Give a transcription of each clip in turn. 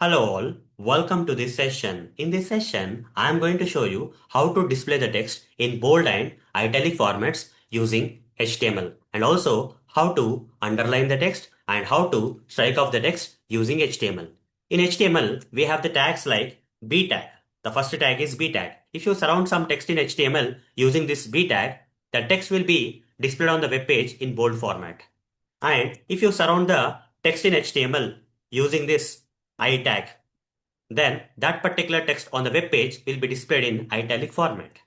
Hello all, welcome to this session. In this session, I am going to show you how to display the text in bold and italic formats using HTML, and also how to underline the text and how to strike off the text using HTML. In HTML, we have the tags like B tag. The first tag is B tag. If you surround some text in HTML using this B tag, the text will be displayed on the web page in bold format. And if you surround the text in HTML using this I tag, then that particular text on the web page will be displayed in italic format.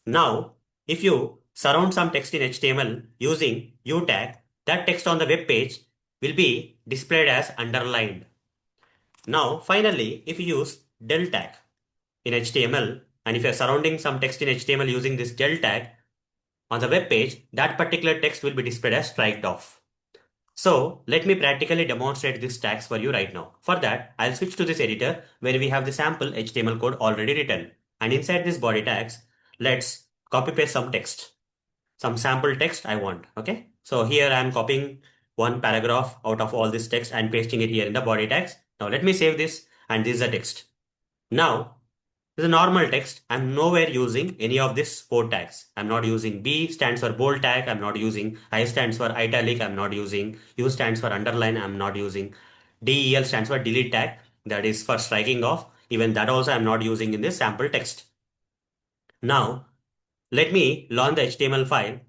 Now, if you surround some text in HTML using U tag, that text on the web page will be displayed as underlined. Now, finally, if you use del tag in HTML, and if you're surrounding some text in HTML using this del tag on the web page, that particular text will be displayed as striked off. So let me practically demonstrate these tags for you right now. For that, I'll switch to this editor where we have the sample HTML code already written. And inside this body tags, let's copy paste some text, some sample text I want. Okay. So here I'm copying one paragraph out of all this text and pasting it here in the body tags. Now let me save this, and this is the text. Now this is a normal text. I'm nowhere using any of these four tags. I'm not using B stands for bold tag. I'm not using I stands for italic. I'm not using U stands for underline. I'm not using DEL stands for delete tag. That is for striking off. Even that also I'm not using in this sample text. Now, let me launch the HTML file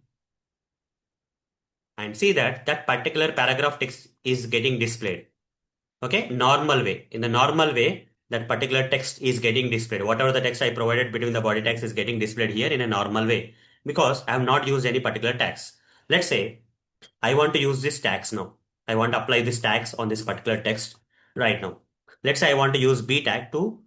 and see that that particular paragraph text is getting displayed. Okay, normal way. In the normal way, that particular text is getting displayed. Whatever the text I provided between the body tags is getting displayed here in a normal way because I have not used any particular tags. Let's say I want to use this tags now. I want to apply this tags on this particular text right now. Let's say I want to use B tag to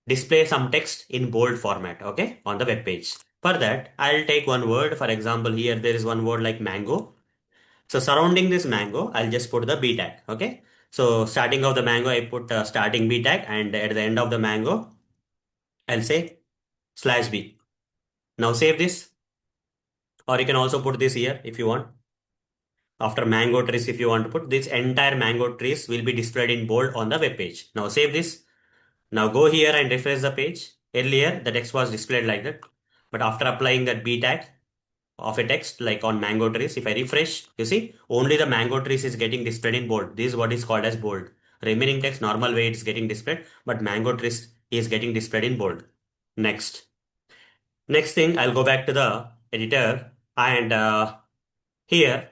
display some text in bold format, okay, on the web page. For that, I'll take one word. For example, here there is one word like mango. So surrounding this mango, I'll just put the B tag. Okay. So starting of the mango, I put starting B tag, and at the end of the mango, I'll say slash B. Now save this, or you can also put this here if you want. After mango trees, if you want to put this entire mango trees will be displayed in bold on the web page. Now save this. Now go here and refresh the page. Earlier, the text was displayed like that. But after applying that B tag, of a text like on mango trees, if I refresh, you see only the mango trees is getting displayed in bold. This is what is called as bold. Remaining text normal way it's getting displayed, but mango trees is getting displayed in bold. Next thing, I'll go back to the editor, and here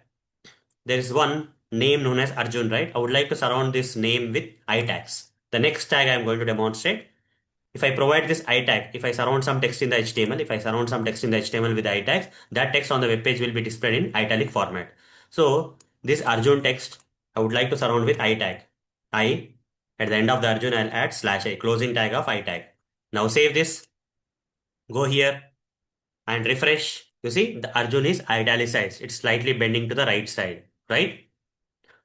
there is one name known as Arjun, right? I would like to surround this name with I tags. The next tag I'm going to demonstrate, if I provide this I tag, if I surround some text in the HTML, if I surround some text in the HTML with I tags, that text on the web page will be displayed in italic format. So this Arjun text, I would like to surround with I tag. I, at the end of the Arjun, I'll add slash I, closing tag of I tag. Now save this, go here and refresh. You see, the Arjun is italicized. It's slightly bending to the right side, right?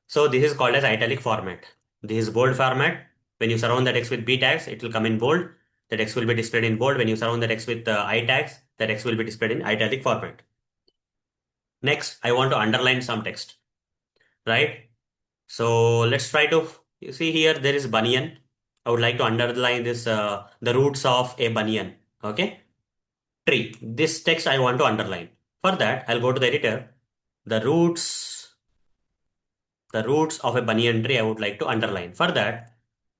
So this is called as italic format. This is bold format. When you surround the text with B tags, it will come in bold. The text will be displayed in bold. When you surround the text with I tags, the text will be displayed in italic format. Next, I want to underline some text, right? So let's try to, you see here, there is banyan. I would like to underline this, the roots of a banyan, okay? Tree. This text I want to underline. For that, I'll go to the editor. The roots of a banyan tree I would like to underline. For that,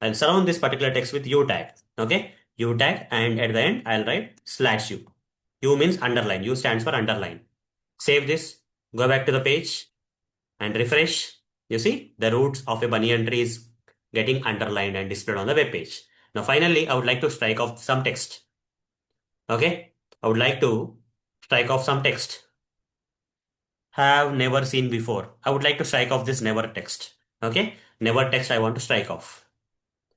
I'll surround this particular text with U tag. Okay, U tag, and at the end I'll write slash U. U means underline. U stands for underline. Save this, go back to the page and refresh. You see the roots of a banyan tree is getting underlined and displayed on the web page. Now finally, I would like to strike off some text. Okay, I would like to strike off some text. Have never seen before. I would like to strike off this never text. Okay, never text I want to strike off.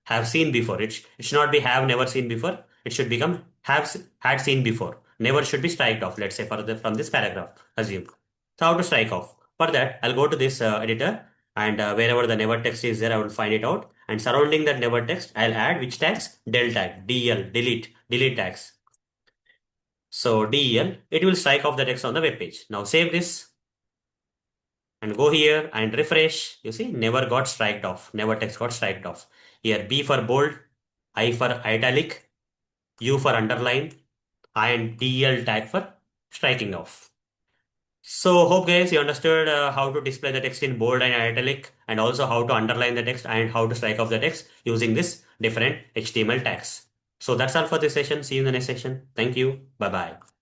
Have seen before. It should not be have never seen before. It should become had seen before. Never should be striked off. Let's say from this paragraph. Assume. So how to strike off? For that, I'll go to this editor, and wherever the never text is there, I will find it out. And surrounding that never text, I'll add which tags? Del tag, del, delete tags. So del, it will strike off the text on the web page. Now save this. and go here and refresh. You see, never got striked off. Never text got striked off. Here, B for bold, I for italic, U for underline, and DL tag for striking off. So hope guys you understood how to display the text in bold and italic, and also how to underline the text and how to strike off the text using this different HTML tags. So that's all for this session. See you in the next session. Thank you. Bye bye.